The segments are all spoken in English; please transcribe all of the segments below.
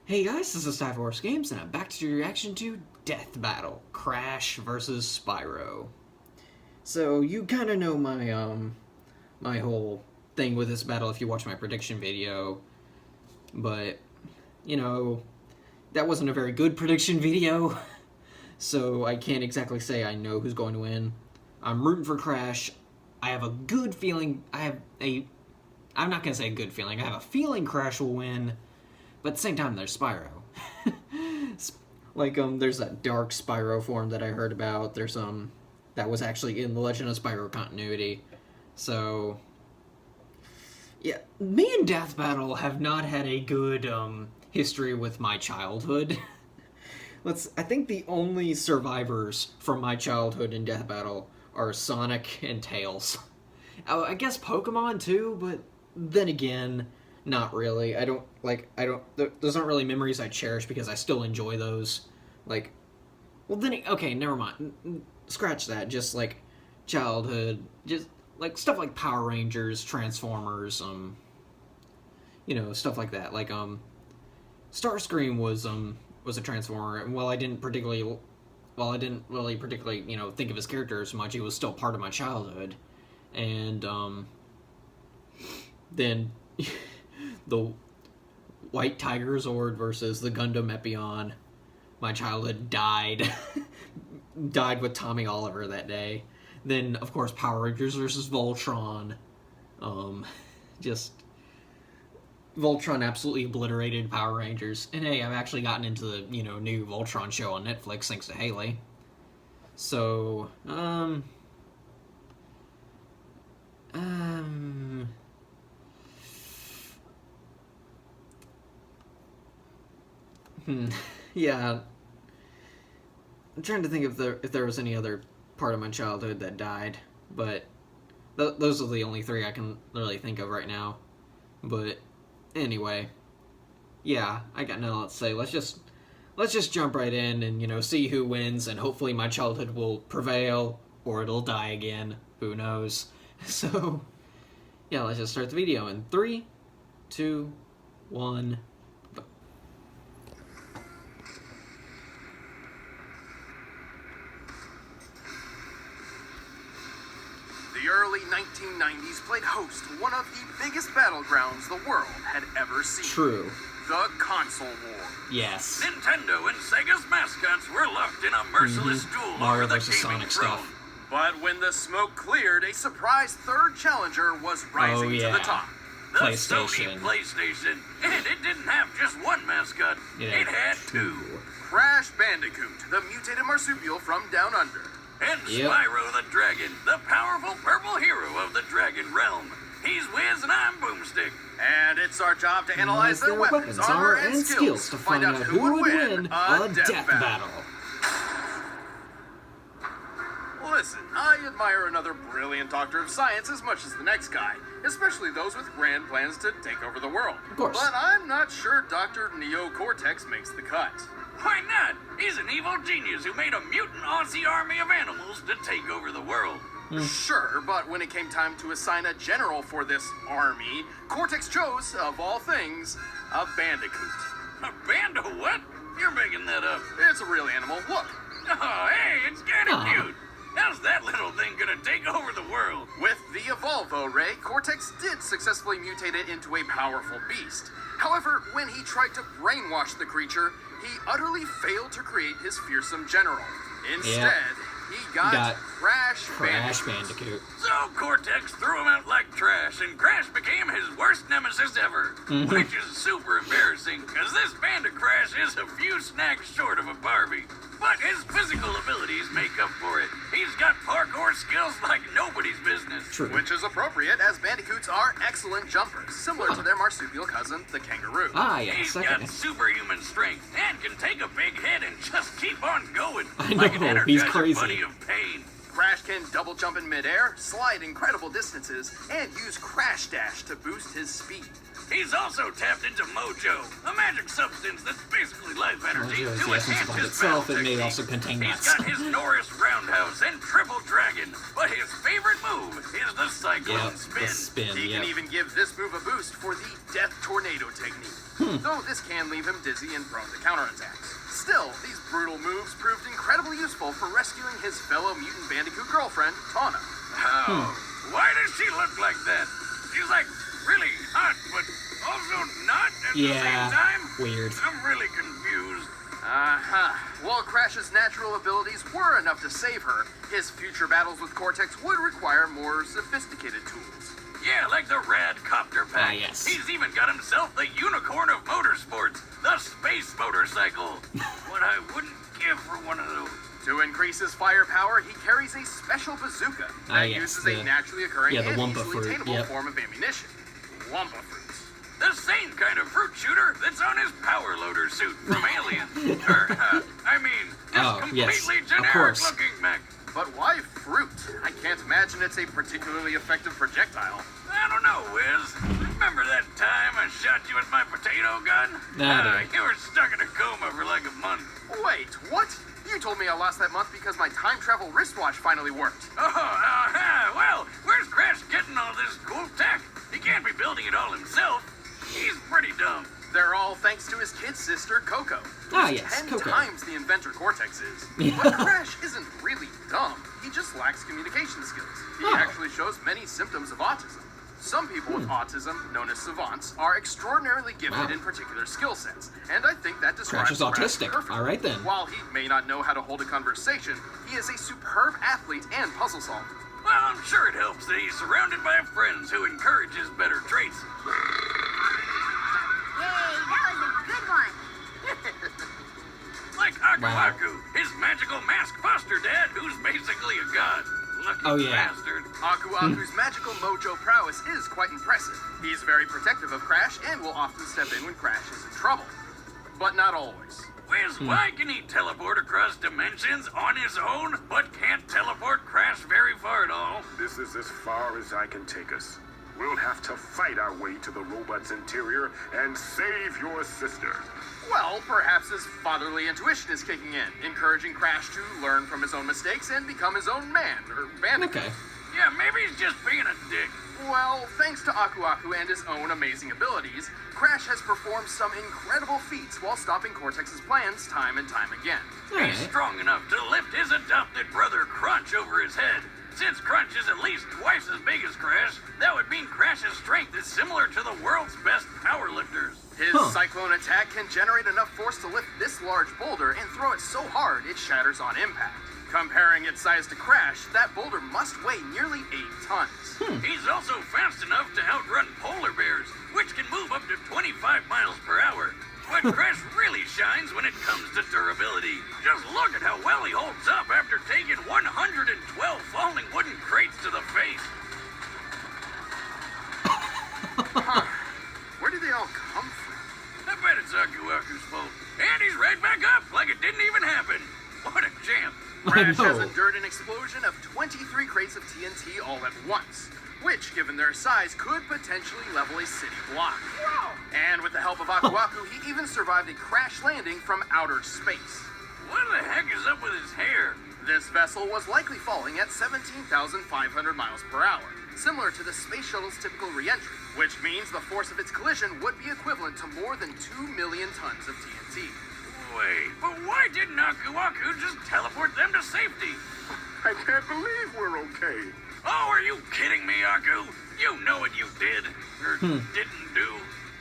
Hey guys, this is Cyforce Games, and I'm back to do a reaction to Death Battle, Crash vs. Spyro. So, you kinda know my whole thing with this battle if you watch my prediction video, but, you know, that wasn't a very good prediction video, so I can't exactly say I know who's going to win. I'm rooting for Crash. I have a good feeling, I'm not gonna say a good feeling, I have a feeling Crash will win. But at the same time, there's Spyro. There's that dark Spyro form that I heard about. There's, that was actually in the Legend of Spyro continuity. So, yeah. Me and Death Battle have not had a good, history with my childhood. I think the only survivors from my childhood in Death Battle are Sonic and Tails. I guess Pokemon too, but then again, not really. Those aren't really memories I cherish because I still enjoy those. Okay, never mind. Scratch that. Just, childhood. Just, stuff like Power Rangers, Transformers, stuff like that. Starscream was a Transformer, and while I didn't really particularly, think of his character as much, he was still part of my childhood. And, then the White Tiger Zord versus the Gundam Epion. My childhood died. Died with Tommy Oliver that day. Then, of course, Power Rangers versus Voltron. Voltron absolutely obliterated Power Rangers. And hey, I've actually gotten into the, new Voltron show on Netflix thanks to Haley. So, yeah. I'm trying to think if there was any other part of my childhood that died, but those are the only three I can really think of right now. But anyway, yeah, I got nothing else to say. Let's just jump right in and see who wins, and hopefully my childhood will prevail or it'll die again. Who knows? So, yeah, let's just start the video in 3, 2, 1. The early 1990s played host to one of the biggest battlegrounds the world had ever seen. True. The console war. Yes. Nintendo and Sega's mascots were locked in a merciless duel Mario over the versus gaming Sonic throne. stuff. But when the smoke cleared, a surprise third challenger was rising to the top. The PlayStation. Sony PlayStation. And it didn't have just one mascot. Yeah, it had two. Crash Bandicoot, the mutated marsupial from Down Under. And Spyro the Dragon, the powerful purple hero of the Dragon Realm. He's Wiz and I'm Boomstick. And it's our job to analyze their weapons, armor, and skills to find out who would win a death battle. Listen, I admire another brilliant doctor of science as much as the next guy, especially those with grand plans to take over the world. Of course. But I'm not sure Dr. Neo Cortex makes the cut. Why not? He's an evil genius who made a mutant Aussie army of animals to take over the world. Sure, but when it came time to assign a general for this army, Cortex chose, of all things, a bandicoot. A band of what? You're making that up. It's a real animal. Look. Oh, hey, it's kind of cute. How's that little thing gonna take over the world? With the Evolvo Ray, Cortex did successfully mutate it into a powerful beast. However, when he tried to brainwash the creature, he utterly failed to create his fearsome general. Instead, he got Crash Bandicoot. So Cortex threw him out like trash, and Crash became his worst nemesis ever. Which is super embarrassing, because this Banda Crash is a few snacks short of a Barbie. But his physical abilities make up for it. He's got parkour skills like nobody's business. True. Which is appropriate, as bandicoots are excellent jumpers, similar to their marsupial cousin, the kangaroo. He's got superhuman strength and can take a big hit and just keep on going. I like an know, he's Energizer crazy. Bunny of pain. Crash can double jump in midair, slide incredible distances, and use Crash Dash to boost his speed. He's also tapped into Mojo, a magic substance that's basically life energy Mojo is to the essence enhance of his itself. battle It may technique. also contain He's nuts. got his Norris Roundhouse and Triple Dragon, but his favorite move is the Cyclone Yep, Spin. the spin, He yep. can even give this move a boost for the Death Tornado technique, though this can leave him dizzy and prone to counterattacks. Still, these brutal moves proved incredibly useful for rescuing his fellow mutant Bandicoot girlfriend, Tawna. Oh, why does she look like that? She's like really hot, but also not at the Yeah, same time? weird. I'm really confused. While Crash's natural abilities were enough to save her, his future battles with Cortex would require more sophisticated tools. Yeah, like the rad copter pack. yes. He's even got himself the unicorn of motorsports, the space motorcycle. What I wouldn't give for one of those. To increase his firepower, he carries a special bazooka that yes, uses the- a naturally occurring yeah, the and Wumpa easily fruit, attainable yep. form of ammunition. Wumpa fruits. The same kind of fruit shooter that's on his power loader suit from Alien. I mean, this Oh, yes, completely of generic course. looking mech. But why fruit? I can't imagine it's a particularly effective projectile. I don't know, Wiz. Remember that time I shot you with my potato gun? I do. You were stuck in a coma for like a month. Wait, what? You told me I lost that month because my time travel wristwatch finally worked. Well, where's Crash getting all this cool tech? He can't be building it all himself. He's pretty dumb. They're all thanks to his kid sister, Coco. Ah, yes, 10 Coco. times the inventor Cortex is. Yeah. But Crash isn't really dumb. He just lacks communication skills. He Oh. actually shows many symptoms of autism. Some people with autism, known as savants, are extraordinarily gifted Wow. in particular skill sets, and I think that describes Crash is Crash autistic. perfectly. All right, then. While he may not know how to hold a conversation, he is a superb athlete and puzzle solver. Well, I'm sure it helps that he's surrounded by friends who encourage his better traits. Yay, that was a good one. Like Aku Wow. Aku, his magical mask foster dad, who's basically a god. Lucky Oh, yeah. bastard. Aku Aku's magical mojo prowess is quite impressive. He's very protective of Crash and will often step in when Crash is in trouble. But not always. Wiz, why can he teleport across dimensions on his own, but can't teleport Crash very far at all? This is as far as I can take us. We'll have to fight our way to the robot's interior and save your sister. Well, perhaps his fatherly intuition is kicking in, encouraging Crash to learn from his own mistakes and become his own man, or Bandicoot. Okay. Yeah, maybe he's just being a dick. Well, thanks to Aku Aku and his own amazing abilities, Crash has performed some incredible feats while stopping Cortex's plans time and time again. He's Alright. strong enough to lift his adopted brother Crunch over his head. Since Crunch is at least twice as big as Crash, that would mean Crash's strength is similar to the world's best powerlifters. His cyclone attack can generate enough force to lift this large boulder and throw it so hard it shatters on impact. Comparing its size to Crash, that boulder must weigh nearly 8 tons. He's also fast enough to outrun polar bears, which can move up to 25 miles per hour. But Crash really shines when it comes to durability. Just look at how well he holds up after taking 112 falling wooden crates to the face. Where did they all come from? I bet it's Aku Aku's fault. And he's right back up like it didn't even happen. What a champ. Crash I has know. endured an explosion of 23 crates of TNT all at once, which, given their size, could potentially level a city block. And with the help of Aku Aku, he even survived a crash landing from outer space. What the heck is up with his hair? This vessel was likely falling at 17,500 miles per hour, similar to the space shuttle's typical re-entry, which means the force of its collision would be equivalent to more than 2 million tons of TNT. Wait, but why didn't Aku Aku just teleport them to safety? I can't believe we're okay. Oh, are you kidding me, Aku? You know what you did, or didn't do.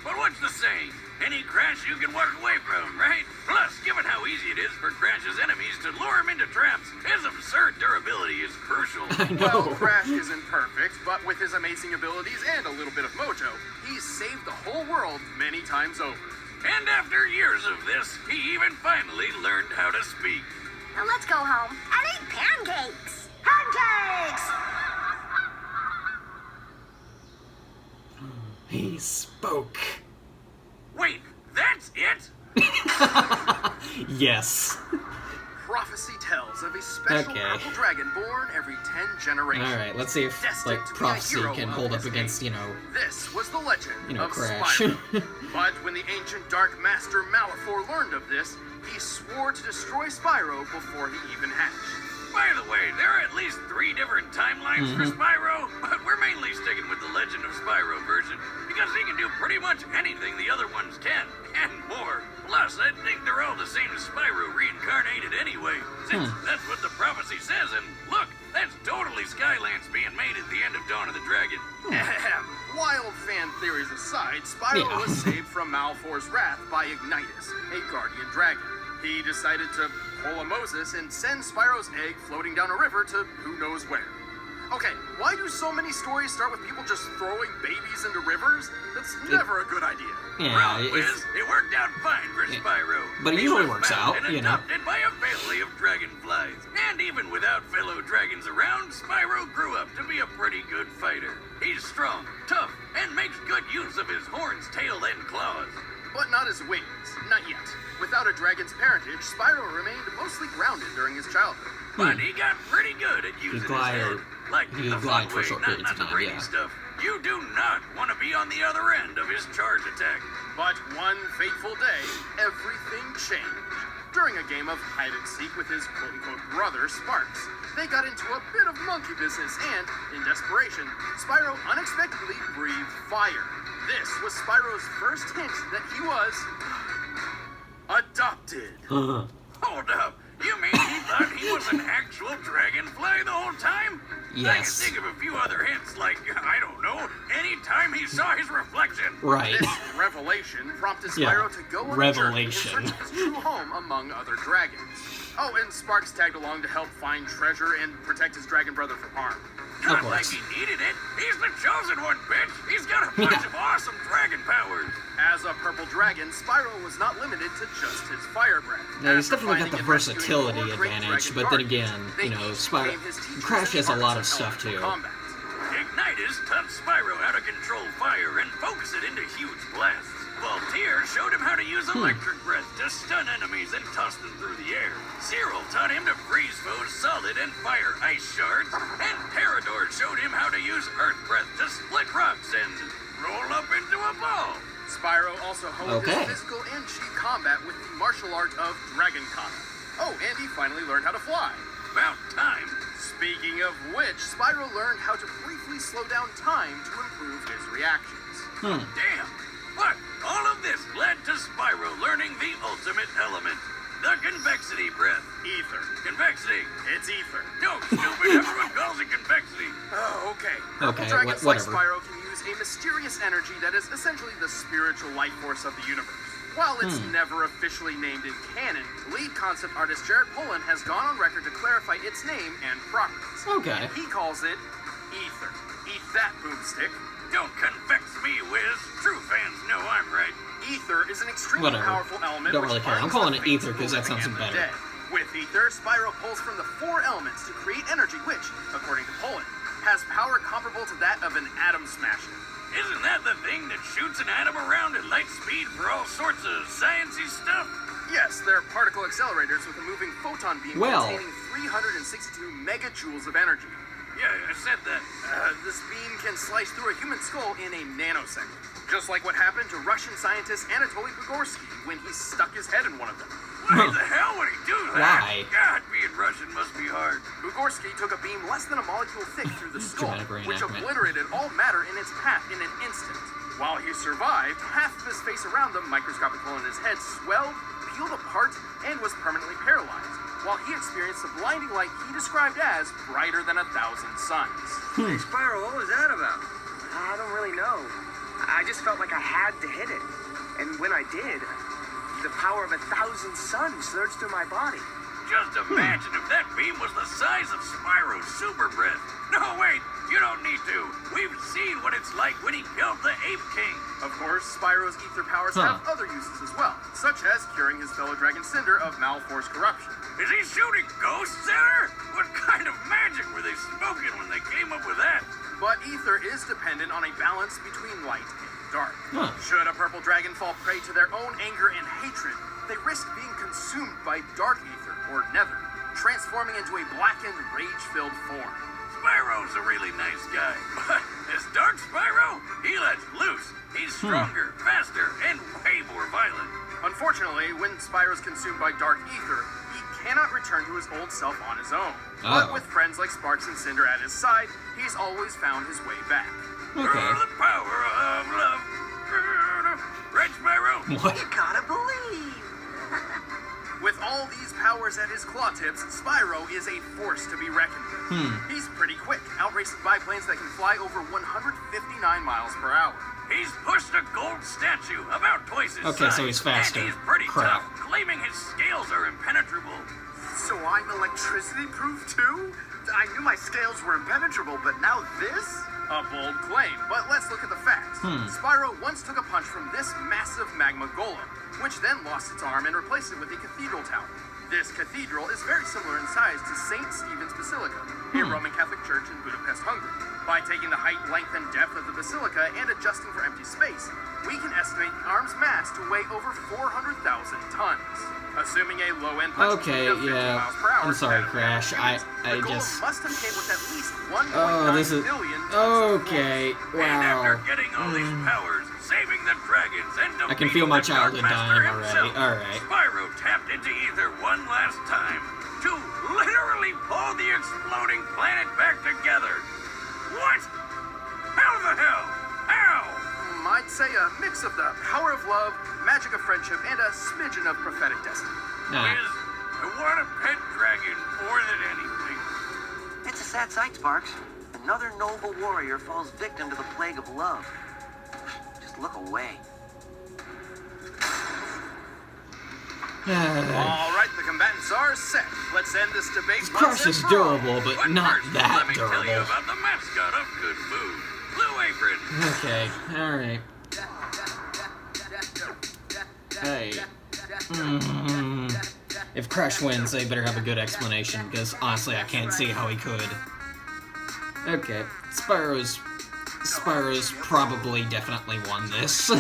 But what's the saying? Any Crash you can walk away from, right? Plus, given how easy it is for Crash's enemies to lure him into traps, his absurd durability is crucial. I Well, know. Crash isn't perfect, but with his amazing abilities and a little bit of mojo, he's saved the whole world many times over. And after years of this, he even finally learned how to speak. Now let's go home and eat pancakes. Pancakes! He spoke. Wait, that's it? Yes. Prophecy prophecy tells of a special Okay. purple dragon born every 10 generations. Alright, let's see if, Destined like, to be a prophecy hero can of hold up his against, age. you know, This was the legend of Crash. Spyro. But when the ancient Dark Master Malefor learned of this, he swore to destroy Spyro before he even hatched. By the way, there are at least 3 different timelines for Spyro, but we're mainly sticking with the Legend of Spyro version because he can do pretty much anything the other ones can, and more. Plus, I think they're all the same as Spyro reincarnated anyway, since that's what the prophecy says, and look, that's totally Skylands being made at the end of Dawn of the Dragon. Ahem. Wild fan theories aside, Spyro Yeah. was saved from Malfor's wrath by Ignitus, a guardian dragon. He decided to pull a Moses and send Spyro's egg floating down a river to who knows where. Okay, why do so many stories start with people just throwing babies into rivers? That's never a good idea. yeah, Well, it's, Wiz, it worked out fine for Spyro. But it He usually was works found out, and you know. adopted by a family of dragonflies. And even without fellow dragons around, Spyro grew up to be a pretty good fighter. He's strong, tough, and makes good use of his horns, tail, and claws. But not his wings. Not yet. Without a dragon's parentage, Spyro remained mostly grounded during his childhood. But he got pretty good at using his glide- head. Like he the could glide fun for way, short not periods of the time, brainy yeah. stuff. You do not want to be on the other end of his charge attack. But one fateful day, everything changed. During a game of hide and seek with his quote-unquote brother, Sparks, they got into a bit of monkey business and, in desperation, Spyro unexpectedly breathed fire. This was Spyro's first hint that he was adopted. Hold up. You mean he thought he was an actual dragonfly the whole time? I can Yes. think of a few other hints, like, I don't know, anytime he saw his reflection. right. This revelation prompted Yeah, Spyro to go on a journey in revelation. search of his true home among other dragons. Oh, and Sparks tagged along to help find treasure and protect his dragon brother from harm. Not Of like course. he needed it. He's the chosen one, bitch. He's got a bunch of awesome dragon powers. As a purple dragon, Spyro was not limited to just his fire breath. Yeah, he's After definitely got finding the and rescuing versatility four great advantage, dragon but then guardians, again, they you know, each Spyro, became his teachers Crash and has a lot of partners in stuff too. elemental combat. Ignitus taught Spyro how to control fire and focus it into huge blasts. Voltaire showed him how to use electric breath to stun enemies and toss them through the air. Cyril taught him to freeze foes solid and fire ice shards. And Parador showed him how to use earth breath to split rocks and roll up into a ball. Spyro also honed Okay. his physical and chi combat with the martial art of Dragon Kata. Oh, and he finally learned how to fly. About time. Speaking of which, Spyro learned how to briefly slow down time to improve his reactions. Damn. But all of this led to Spyro learning the ultimate element, the convexity breath. Ether. Convexity. It's ether. No, stupid. Everyone calls it convexity. Oh, okay. Okay, Purple dragons like whatever. Spyro can use a mysterious energy that is essentially the spiritual life force of the universe. While it's never officially named in canon, lead concept artist Jared Polin has gone on record to clarify its name and properties. Okay. He calls it ether. Eat that, boomstick. Don't convex me, Wiz. True fans know I'm right. Ether is an extremely Whatever. powerful element. Don't which really care. I'm binds calling the it ether fates 'cause that of sounds the living and better. the dead. With ether, Spyro pulls from the 4 elements to create energy which, according to Polin, has power comparable to that of an atom smasher. Isn't that the thing that shoots an atom around at light speed for all sorts of sciencey stuff? Yes, they're particle accelerators with a moving photon beam Well. containing 362 megajoules of energy. Yeah, I said that. This beam can slice through a human skull in a nanosecond. Just like what happened to Russian scientist Anatoly Bugorsky when he stuck his head in one of them. Why the hell would he do that? Why? God, being Russian must be hard. Bugorsky took a beam less than a molecule thick through the skull, Dramatic which reenactment. obliterated all matter in its path in an instant. While he survived, half of his face around the microscopic hole in his head swelled, peeled apart, and was permanently paralyzed, while he experienced a blinding light he described as brighter than 1,000 suns. Hey, Spyro, what was that about? I don't really know. I just felt like I had to hit it. And when I did, the power of 1,000 suns surged through my body. Just imagine if that beam was the size of Spyro's super breath. No, wait, you don't need to. We've seen what it's like when he killed the Ape King. Of course, Spyro's ether powers have other uses as well, such as curing his fellow dragon Cinder of Malfor's corruption. Is he shooting ghosts at her? What kind of magic were they smoking when they came up with that? But ether is dependent on a balance between light and dark. Huh. Should a purple dragon fall prey to their own anger and hatred, they risk being consumed by dark ether or nether. transforming into a blackened, rage-filled form. Spyro's a really nice guy, but this Dark Spyro, he lets loose. He's stronger, faster, and way more violent. Unfortunately, when Spyro's consumed by dark ether, he cannot return to his old self on his own. But with friends like Sparks and Cinder at his side, he's always found his way back. Through the power of love. Right, Spyro? What? You gotta believe. With all these powers at his claw tips, Spyro is a force to be reckoned with. He's pretty quick, outracing biplanes that can fly over 159 miles per hour. He's pushed a gold statue about twice his Okay, size. so he's faster. And he's pretty Crap. tough, claiming his scales are impenetrable. So I'm electricity-proof too? I knew my scales were impenetrable, but now this? A bold claim, but let's look at the facts. Spyro once took a punch from this massive magma golem, which then lost its arm and replaced it with a cathedral tower. This cathedral is very similar in size to St. Stephen's Basilica, a Roman Catholic church in Budapest, Hungary. By taking the height, length, and depth of the basilica and adjusting for empty space, we can estimate the arm's mass to weigh over 400,000 tons. Assuming a low-end punch Okay, speed of 50 yeah. miles per hour, I'm sorry, that of Crash. I the golem just... must have came with at least 1.9 Oh, this is... billion tons of Okay, And after wow. getting all these powers, saving the dragons, and I can feel my defeating the Dark childhood Master dying already. himself, Alright. Spyro tapped into ether one last time to literally pull the exploding planet back together. What? How the hell? How? I'd say a mix of the power of love, magic of friendship, and a smidgen of prophetic destiny. Nah. Liz, I want a pet dragon more than anything. It's a sad sight, Sparks. Another noble warrior falls victim to the plague of love. Just look away. All right, the combatants are set. Let's end this debate. Crash is durable, but But not first, that let me tell you durable. about the mascot of Good Food, Blue Apron. Okay, alright. Hey. If Crash wins, they better have a good explanation, because honestly, I can't see how he could. Okay, Spyro's probably definitely won this.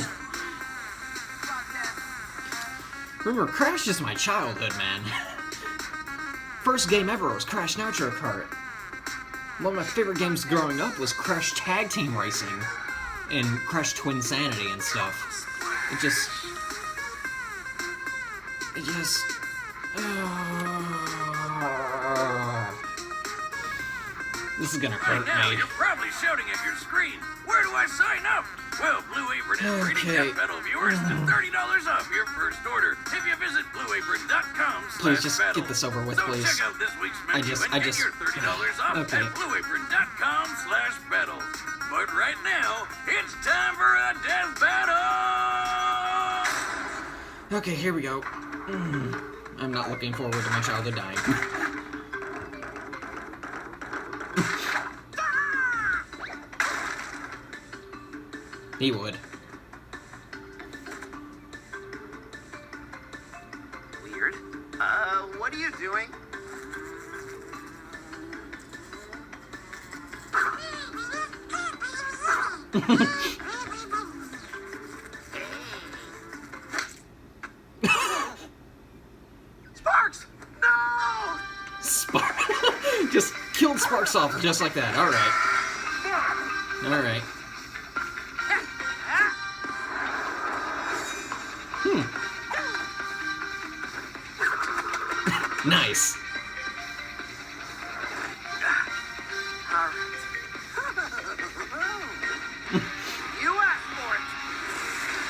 Remember, Crash is my childhood, man. First game ever was Crash Nitro Kart. One of my favorite games growing up was Crash Tag Team Racing and Crash Twinsanity and stuff. It just... This is gonna hurt Right now, me. you're probably shouting at your screen. Where do I sign up? Well, Blue Apron is treating Okay. Death Battle viewers to $30 off your first order if you visit blueapron.com. Please just get this over with, so please. check out this week's menu and I get just- your $30 off Okay. at blueapron.com/battle. But right now, it's time for a death battle! Okay, here we go. I'm not looking forward to my childhood dying. He would. Weird. What are you doing? Sparks! No! Spark. Just killed Sparks off just like that. Alright. Alright. Nice. You asked for it.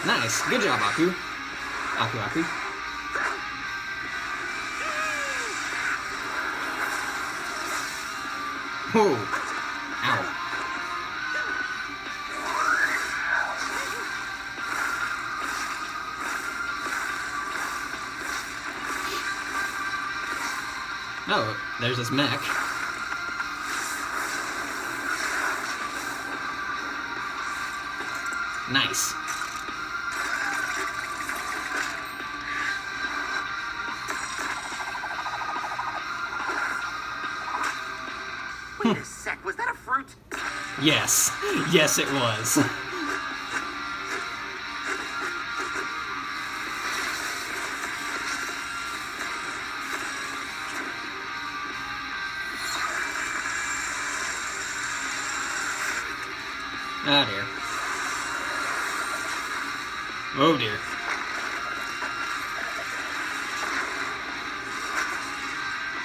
Nice. Good job, Aku. Aku. Whoa. Ow. Oh, there's this mech. Nice. Wait a sec, was that a fruit? Yes. Yes, it was. Oh dear. Oh dear.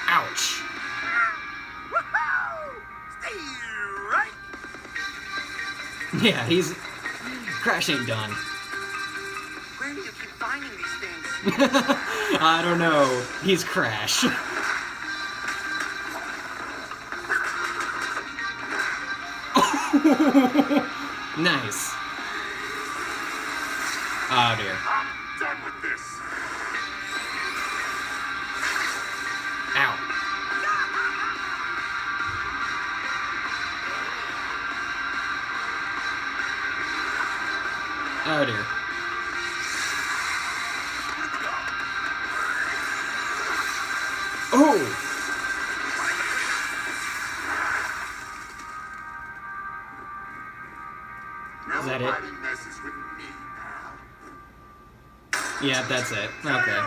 Ouch. Woohoo! Stay right. Yeah, he's... Crash ain't done. Where do you keep finding these things? I don't know. He's Crash. Nice. Oh dear. I'm done with this. Ow. Oh dear. Oh! Is that it? Nobody messes with me, pal. Yeah, that's it. Okay.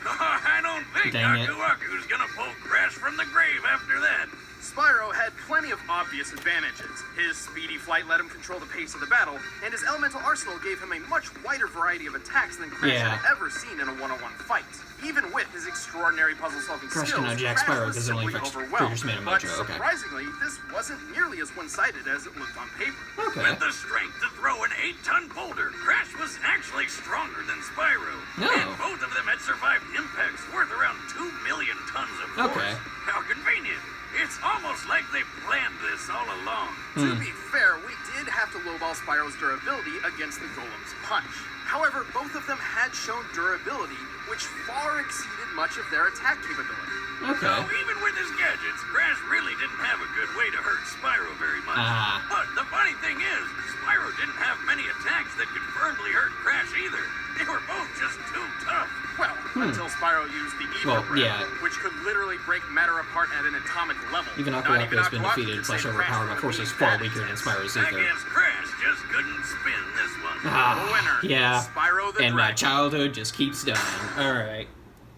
I don't think Dang it. Aku Aku's gonna pull Crash from the grave after that. Spyro had plenty of obvious advantages. His speedy flight let him control the pace of the battle, and his elemental arsenal gave him a much wider variety of attacks than Crash Yeah. had ever seen in a one-on-one fight. Even with his extraordinary puzzle-solving Crash skills, cannot jack Crash Spyro was because it only simply affects overwhelmed. creatures made of But Mojo, okay. surprisingly, this wasn't nearly as one-sided as it looked on paper. Okay. With the strength to throw an 8-ton boulder, Crash was actually stronger than Spyro. No. And both of them had survived impacts worth around 2 million tons of force. Okay. How convenient. It's almost like they planned this all along. To be fair, we did have to lowball Spyro's durability against the Golem's punch. However, both of them had shown durability, which far exceeded much of their attack capability. Okay. So even with his gadgets, Crash really didn't have a good way to hurt Spyro very much. Ah. But the funny thing is, Spyro didn't have many attacks that could firmly hurt Crash either. They were both just too tough. Well, until Spyro used the Ether Well, Breath, yeah. which could literally break matter apart at an atomic level. Even Not Aku Aku has been Aku Aku defeated could slash save overpowered by Crash from forces being far bad. weaker than Spyro's I Ether. guess Crash just couldn't spin this one. Ah, Winner, yeah. Spyro the And my Dragon. childhood just keeps dying. Alright.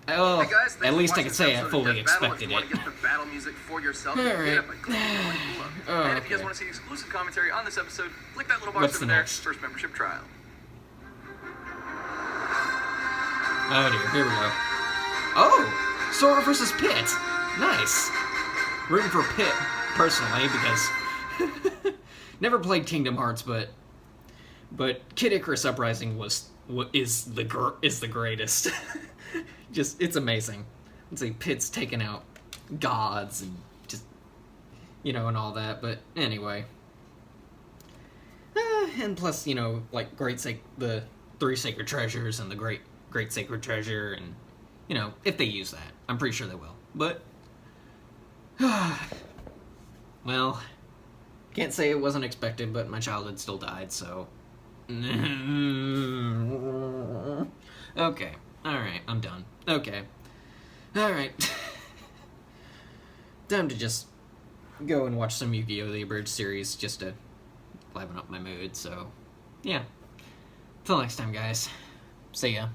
Oh, Hey guys, thanks at for least I watching can this say I episode of fully Death Battle. expected If you want it. to get the battle music for yourself, All you can right. get it by clicking the link below. Oh, And if you guys okay. want to see exclusive commentary on this episode, click that little box What's over the there. next? First membership trial. Oh dear, here we go. Oh! Sora versus Pit! Nice! Rooting for Pit, personally, because... never played Kingdom Hearts, but Kid Icarus Uprising is the greatest. Just, it's amazing. It's like Pit's taking out gods and just, and all that, but anyway. And plus, like the 3 sacred treasures and the great sacred treasure, and if they use that, I'm pretty sure they will. But well, can't say it wasn't expected, but my childhood still died, so okay, all right, I'm done. Okay, all right, time to just go and watch some Yu-Gi-Oh! The Abridged series just to liven up my mood. So yeah, till next time, guys. See ya.